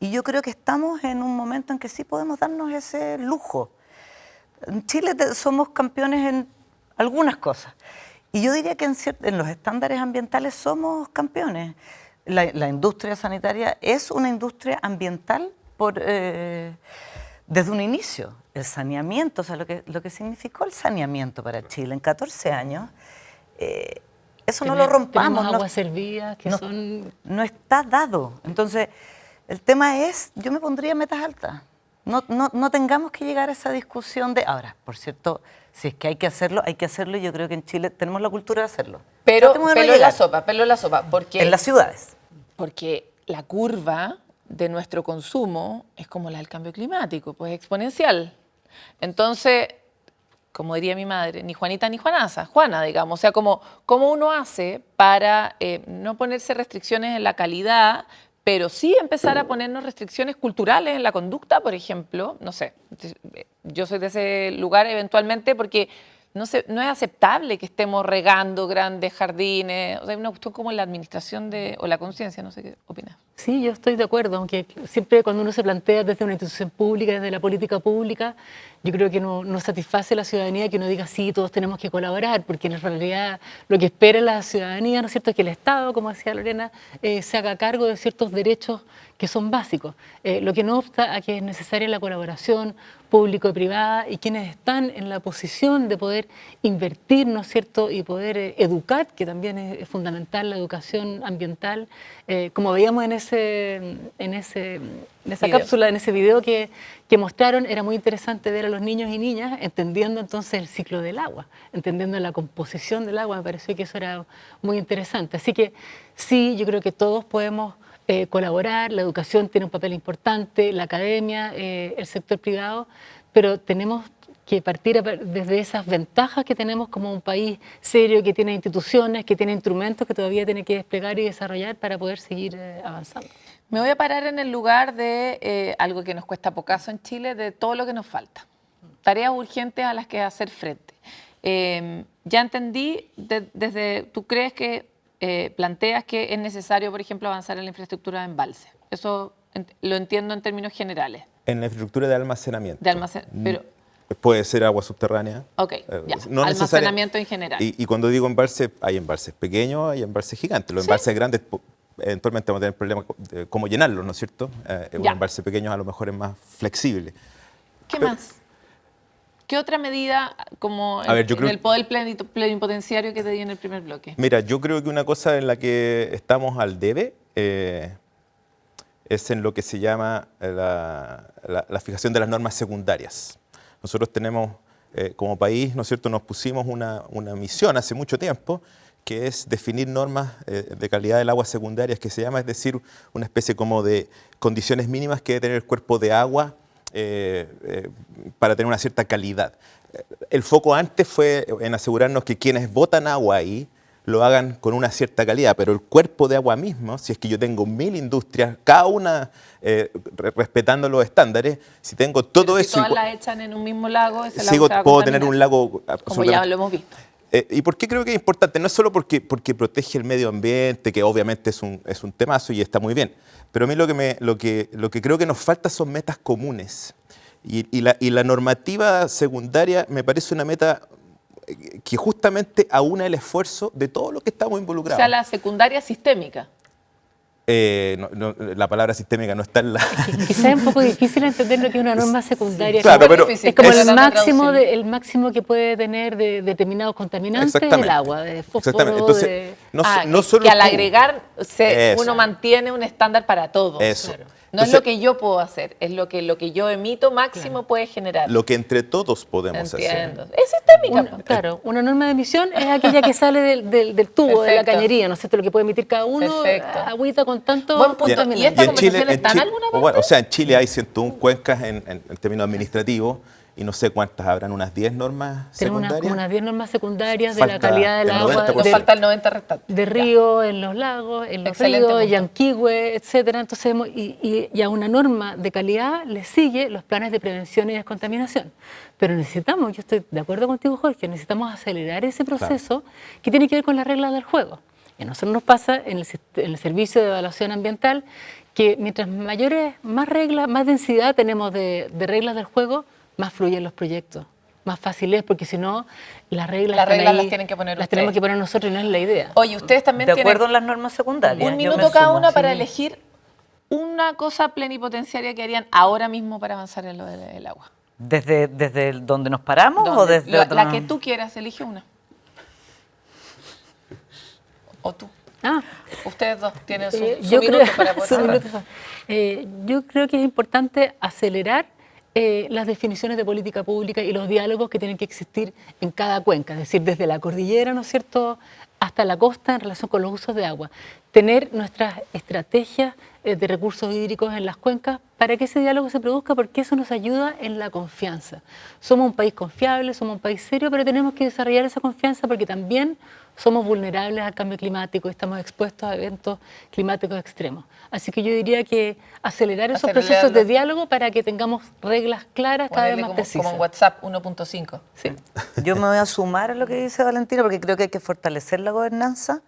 Y yo creo que estamos en un momento en que sí podemos darnos ese lujo. En Chile somos campeones en algunas cosas. Y yo diría que en los estándares ambientales somos campeones. La industria sanitaria es una industria ambiental desde un inicio. El saneamiento, o sea, lo que significó el saneamiento para Chile en 14 años, eso no lo rompamos. Aguas servidas que no está dado. Entonces... el tema es, yo me pondría metas altas. No tengamos que llegar a esa discusión de... Ahora, por cierto, si es que hay que hacerlo, y yo creo que en Chile tenemos la cultura de hacerlo. Pero pelo en la sopa, porque... en las ciudades. Porque la curva de nuestro consumo es como la del cambio climático, pues exponencial. Entonces, como diría mi madre, ni Juanita ni Juanaza, Juana, digamos. O sea, ¿cómo uno hace para no ponerse restricciones en la calidad, pero sí empezar a ponernos restricciones culturales en la conducta, por ejemplo? No sé, yo soy de ese lugar eventualmente porque no es aceptable que estemos regando grandes jardines. O sea, hay una cuestión como en la administración o la conciencia, no sé qué opinas. Sí, yo estoy de acuerdo, aunque siempre cuando uno se plantea desde una institución pública, desde la política pública, yo creo que no satisface a la ciudadanía que uno diga sí, todos tenemos que colaborar, porque en realidad lo que espera la ciudadanía, ¿no es cierto?, es que el Estado, como decía Lorena, se haga cargo de ciertos derechos que son básicos. Lo que no obsta a que es necesaria la colaboración público-privada y quienes están en la posición de poder invertir, ¿no es cierto?, y poder educar, que también es fundamental la educación ambiental. Como veíamos en esa cápsula, en ese video que mostraron, era muy interesante ver a los niños y niñas entendiendo entonces el ciclo del agua, entendiendo la composición del agua. Me pareció que eso era muy interesante. Así que sí, yo creo que todos podemos colaborar, la educación tiene un papel importante, la academia, el sector privado, pero tenemos que partir desde esas ventajas que tenemos como un país serio, que tiene instituciones, que tiene instrumentos que todavía tiene que desplegar y desarrollar para poder seguir avanzando. Me voy a parar en el lugar de algo que nos cuesta pocaso en Chile, de todo lo que nos falta. Tareas urgentes a las que hacer frente. Ya entendí, tú crees que planteas que es necesario, por ejemplo, avanzar en la infraestructura de embalse. Eso lo entiendo en términos generales. En la infraestructura de almacenamiento. Pero puede ser agua subterránea. Ok, ya. No Almacenamiento en general. Y cuando digo embalse, hay embalses pequeños, hay embalses gigantes. Los embalses grandes, eventualmente vamos a tener problemas de cómo llenarlos, ¿no es cierto? Un embalse pequeño a lo mejor es más flexible. ¿Qué más? ¿Qué otra medida, como en el poder plenipotenciario que te di en el primer bloque? Mira, yo creo que una cosa en la que estamos al debe es en lo que se llama la fijación de las normas secundarias. Nosotros tenemos, como país, ¿no es cierto?, nos pusimos una misión hace mucho tiempo, que es definir normas de calidad del agua secundarias, que se llama, es decir, una especie como de condiciones mínimas que debe tener el cuerpo de agua para tener una cierta calidad. El foco antes fue en asegurarnos que quienes botan agua ahí lo hagan con una cierta calidad, pero el cuerpo de agua mismo, si es que yo tengo 1000 industrias, cada una respetando los estándares, si tengo todo si eso... todas las echan en un mismo lago, ese lago se va a puedo contaminar, tener un lago... como ya lo hemos visto. ¿Y por qué creo que es importante? No es solo porque protege el medio ambiente, que obviamente es un temazo y está muy bien, pero a mí lo que creo que nos falta son metas comunes. Y la normativa secundaria me parece una meta que justamente aúna el esfuerzo de todos los que estamos involucrados. O sea, la secundaria sistémica. La palabra sistémica no está en la... Quizás es un poco difícil entender lo que es una norma secundaria. Claro, pero es como el máximo que puede tener de determinados contaminantes del agua, de fósforo. Entonces, que al agregar uno mantiene un estándar para todos. Eso. Claro. No es lo que yo puedo hacer, es lo que yo emito máximo puede generar. Lo que entre todos podemos hacer. Es sistémica. Claro, una norma de emisión es aquella que sale del tubo, de la cañería, ¿no es cierto? Lo que puede emitir cada uno, agüita con tanto... Buen punto. ¿Y esta conversación está en alguna parte? Bueno, o sea, en Chile hay 101 cuencas en términos administrativos, y no sé cuántas habrán, unas 10 normas secundarias. Tenemos unas 10 normas secundarias de la calidad del agua. Nos falta el 90 restante. De río, en los lagos, en los ríos, Yanquihue, etcétera. Entonces, y a una norma de calidad le sigue los planes de prevención y descontaminación. Pero necesitamos, yo estoy de acuerdo contigo, Jorge, necesitamos acelerar ese proceso que tiene que ver con las reglas del juego. Y a nosotros nos pasa en el servicio de evaluación ambiental que mientras más reglas, más densidad tenemos de reglas del juego, más fluyen los proyectos, más fácil es, porque si no, las reglas las tienen que poner las tenemos que poner nosotros y no es la idea. Oye, ustedes también tienen... De acuerdo en las normas secundarias. Un minuto cada una para elegir una cosa plenipotenciaria que harían ahora mismo para avanzar en lo del agua. ¿Desde donde nos paramos o desde la que tú quieras, elige una. O tú. Ustedes dos tienen su minuto para poder hablar. Yo creo que es importante acelerar las definiciones de política pública y los diálogos que tienen que existir en cada cuenca, es decir, desde la cordillera, ¿no es cierto?, hasta la costa en relación con los usos de agua. Tener nuestras estrategias de recursos hídricos en las cuencas para que ese diálogo se produzca, porque eso nos ayuda en la confianza. Somos un país confiable, somos un país serio, pero tenemos que desarrollar esa confianza porque también somos vulnerables al cambio climático y estamos expuestos a eventos climáticos extremos. Así que yo diría que acelerar esos procesos de diálogo para que tengamos reglas claras cada vez más precisas. Como en WhatsApp 1.5. Sí. Yo me voy a sumar a lo que dice Valentina porque creo que hay que fortalecer la gobernanza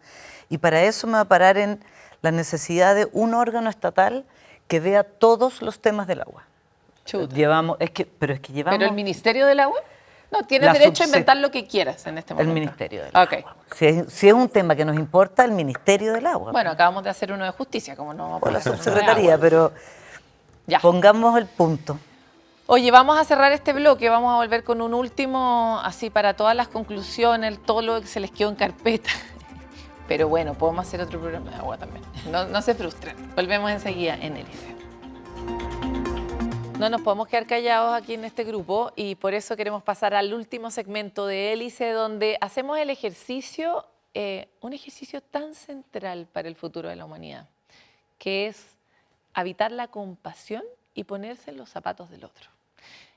y para eso me va a parar en la necesidad de un órgano estatal que vea todos los temas del agua. Chuta. Pero es que llevamos ¿Pero el Ministerio del Agua? No, tienes La derecho a subse- inventar lo que quieras en este el momento. Ministerio del Ok. Agua. Si es un tema que nos importa, el Ministerio del Agua. Bueno, acabamos de hacer uno de justicia, como no vamos a o la poner uno de subsecretaría, agua. pero Ya. pongamos el punto. Oye, vamos a cerrar este bloque, vamos a volver con un último, así para todas las conclusiones, todo lo que se les quedó en carpeta. Pero bueno, podemos hacer otro programa de agua también. No se frustren. Volvemos enseguida en Hélice. No nos podemos quedar callados aquí en este grupo y por eso queremos pasar al último segmento de Hélice, donde hacemos el ejercicio, un ejercicio tan central para el futuro de la humanidad, que es habitar la compasión y ponerse en los zapatos del otro.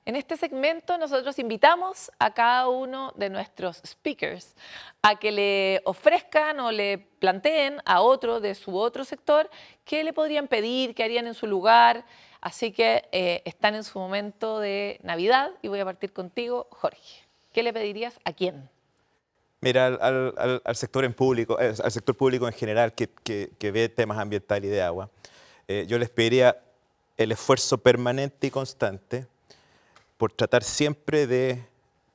En este segmento nosotros invitamos a cada uno de nuestros speakers a que le ofrezcan o le planteen a otro de su otro sector qué le podrían pedir, qué harían en su lugar. Así que están en su momento de Navidad y voy a partir contigo, Jorge. ¿Qué le pedirías a quién? Mira, al sector público, al sector público en general que ve temas ambientales y de agua, yo les pediría el esfuerzo permanente y constante por tratar siempre de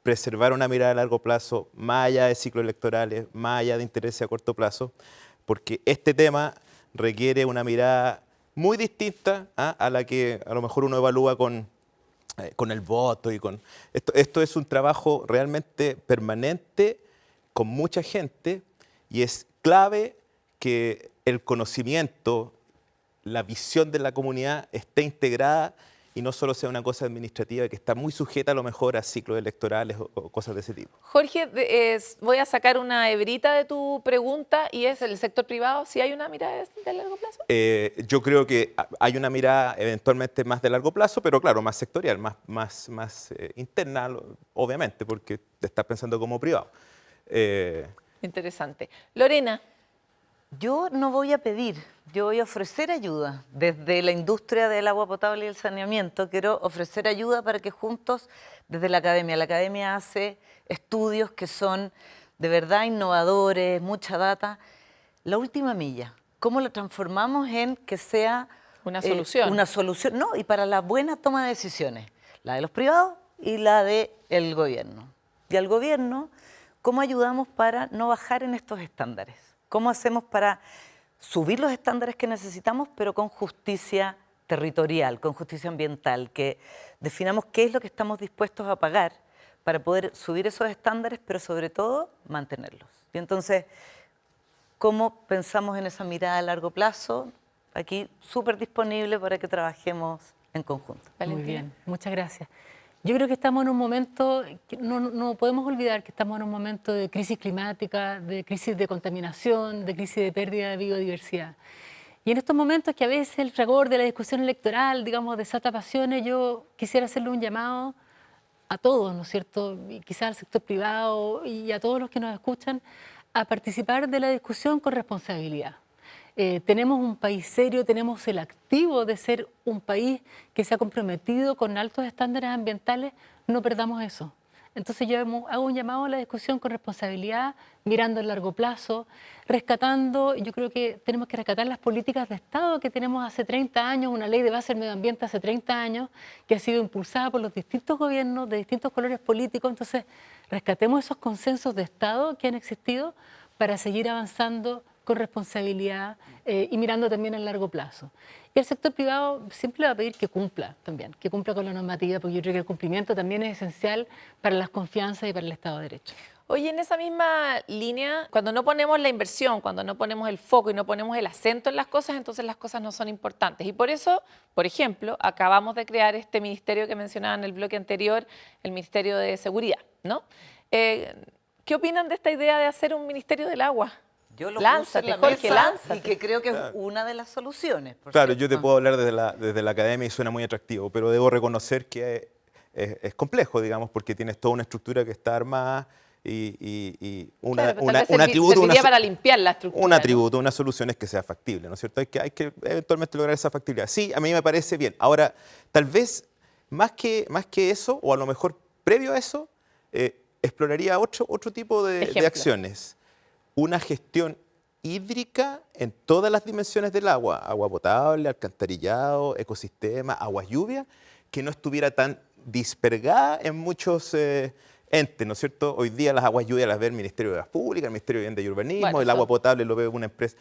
preservar una mirada a largo plazo, más allá de ciclos electorales, más allá de intereses a corto plazo, porque este tema requiere una mirada muy distinta a la que a lo mejor uno evalúa con el voto. Esto es un trabajo realmente permanente con mucha gente y es clave que el conocimiento, la visión de la comunidad esté integrada y no solo sea una cosa administrativa que está muy sujeta a lo mejor a ciclos electorales o cosas de ese tipo. Jorge, voy a sacar una hebrita de tu pregunta y es el sector privado, ¿sí hay una mirada de largo plazo? Yo creo que hay una mirada eventualmente más de largo plazo, pero claro, más sectorial, más interna, obviamente, porque te estás pensando como privado. Interesante. Lorena. Yo no voy a pedir, yo voy a ofrecer ayuda. Desde la industria del agua potable y el saneamiento quiero ofrecer ayuda para que juntos, desde la academia hace estudios que son de verdad innovadores, mucha data. La última milla, ¿cómo lo transformamos en que sea una solución? Una solución, no, y para la buena toma de decisiones, la de los privados y la del gobierno. Y al gobierno, ¿cómo ayudamos para no bajar en estos estándares? ¿Cómo hacemos para subir los estándares que necesitamos, pero con justicia territorial, con justicia ambiental? Que definamos qué es lo que estamos dispuestos a pagar para poder subir esos estándares, pero sobre todo mantenerlos. Y entonces, ¿cómo pensamos en esa mirada a largo plazo? Aquí súper disponible para que trabajemos en conjunto. Muy bien, muchas gracias. Yo creo que estamos en un momento, no podemos olvidar que estamos en un momento de crisis climática, de crisis de contaminación, de crisis de pérdida de biodiversidad. Y en estos momentos que a veces el fragor de la discusión electoral, digamos, desata pasiones, yo quisiera hacerle un llamado a todos, ¿no es cierto? Y quizás al sector privado y a todos los que nos escuchan, a participar de la discusión con responsabilidad. Tenemos un país serio, tenemos el activo de ser un país que se ha comprometido con altos estándares ambientales, no perdamos eso. Entonces yo hago un llamado a la discusión con responsabilidad, mirando a largo plazo, rescatando, yo creo que tenemos que rescatar las políticas de Estado que tenemos hace 30 años, una ley de base del medio ambiente hace 30 años, que ha sido impulsada por los distintos gobiernos de distintos colores políticos. Entonces rescatemos esos consensos de Estado que han existido para seguir avanzando con responsabilidad y mirando también a largo plazo. Y el sector privado siempre le va a pedir que cumpla también, que cumpla con la normativa, porque yo creo que el cumplimiento también es esencial para las confianzas y para el Estado de Derecho. Oye, en esa misma línea, cuando no ponemos la inversión, cuando no ponemos el foco y no ponemos el acento en las cosas, entonces las cosas no son importantes. Y por eso, por ejemplo, acabamos de crear este ministerio que mencionaba en el bloque anterior, el Ministerio de Seguridad, ¿no? ¿Qué opinan de esta idea de hacer un Ministerio del Agua? Yo lo lánzate, puse en la Jorge, mesa lánzate. y que creo que es una de las soluciones. Claro, yo te puedo hablar desde la academia y suena muy atractivo, pero debo reconocer que es complejo, digamos, porque tienes toda una estructura que está armada y un atributo, para limpiar la estructura. Un atributo, una solución es que sea factible, ¿no es cierto? Hay que eventualmente lograr esa factibilidad. Sí, a mí me parece bien. Ahora, tal vez más que eso, o a lo mejor previo a eso, exploraría otro tipo de acciones. Una gestión hídrica en todas las dimensiones del agua, agua potable, alcantarillado, ecosistema, aguas lluvias, que no estuviera tan dispergada en muchos entes, ¿no es cierto? Hoy día las aguas lluvias las ve el Ministerio de Obras Públicas, el Ministerio de Vivienda y Urbanismo, Bueno, el agua potable lo ve una empresa.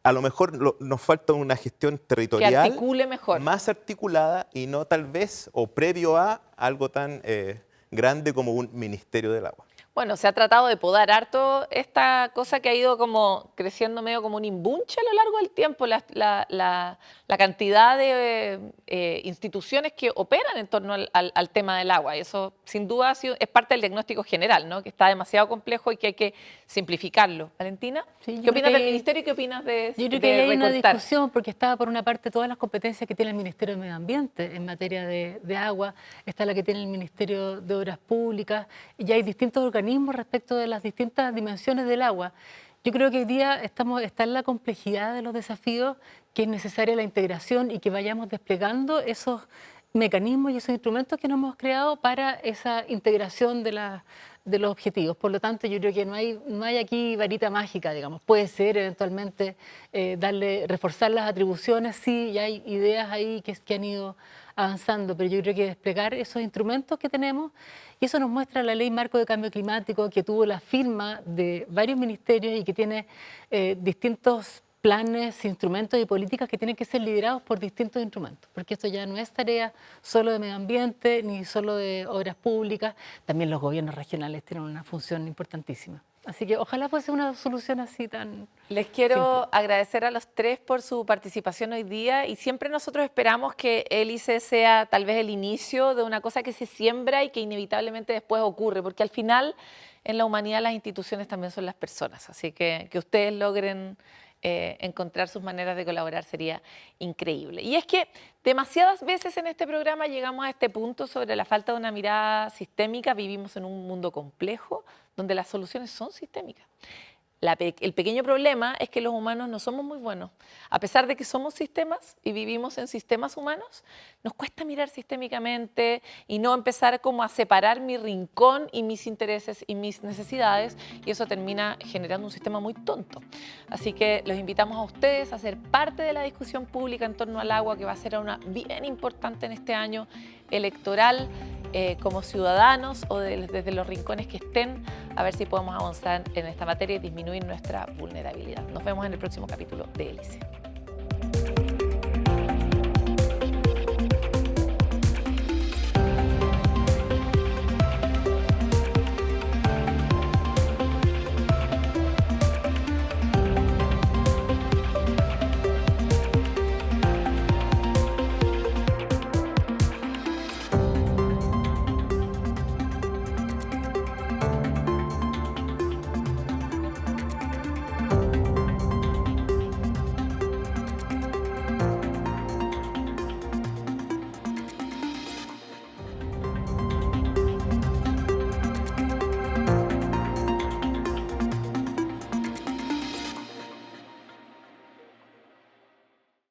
A lo mejor nos falta una gestión territorial Que articule mejor. más articulada y no tal vez o previo a algo tan grande como un Ministerio del Agua. Bueno, se ha tratado de podar harto esta cosa que ha ido como creciendo medio como un imbunche a lo largo del tiempo, la cantidad de instituciones que operan en torno al tema del agua. Y eso, sin duda, es parte del diagnóstico general, ¿no? Que está demasiado complejo y que hay que simplificarlo. ¿Valentina? Sí, ¿Qué opinas del Ministerio y qué opinas de Yo creo que hay una recortar? discusión porque está por una parte todas las competencias que tiene el Ministerio de Medio Ambiente en materia de agua, está la que tiene el Ministerio de Obras Públicas y hay distintos organismos respecto de las distintas dimensiones del agua. Yo creo que hoy día está en la complejidad de los desafíos, que es necesaria la integración y que vayamos desplegando esos mecanismos y esos instrumentos que nos hemos creado para esa integración de los objetivos. Por lo tanto, yo creo que no hay aquí varita mágica, digamos. Puede ser eventualmente reforzar las atribuciones, sí, y hay ideas ahí que han ido avanzando, pero yo creo que desplegar esos instrumentos que tenemos, y eso nos muestra la Ley Marco de Cambio Climático, que tuvo la firma de varios ministerios y que tiene distintos planes, instrumentos y políticas que tienen que ser liderados por distintos instrumentos, porque esto ya no es tarea solo de medio ambiente ni solo de obras públicas, también los gobiernos regionales tienen una función importantísima. Así que ojalá fuese una solución así tan Les quiero simple. agradecer a los tres por su participación hoy día y siempre nosotros esperamos que Hélice sea tal vez el inicio de una cosa que se siembra y que inevitablemente después ocurre, porque al final en la humanidad las instituciones también son las personas, así que ustedes logren encontrar sus maneras de colaborar sería increíble. Y es que demasiadas veces en este programa llegamos a este punto sobre la falta de una mirada sistémica. Vivimos en un mundo complejo donde las soluciones son sistémicas. El pequeño problema es que los humanos no somos muy buenos. A pesar de que somos sistemas y vivimos en sistemas humanos, nos cuesta mirar sistémicamente y no empezar como a separar mi rincón y mis intereses y mis necesidades, y eso termina generando un sistema muy tonto. Así que los invitamos a ustedes a ser parte de la discusión pública en torno al agua, que va a ser una bien importante en este año electoral, como ciudadanos o desde los rincones que estén, a ver si podemos avanzar en esta materia y disminuir nuestra vulnerabilidad. Nos vemos en el próximo capítulo de Hélice.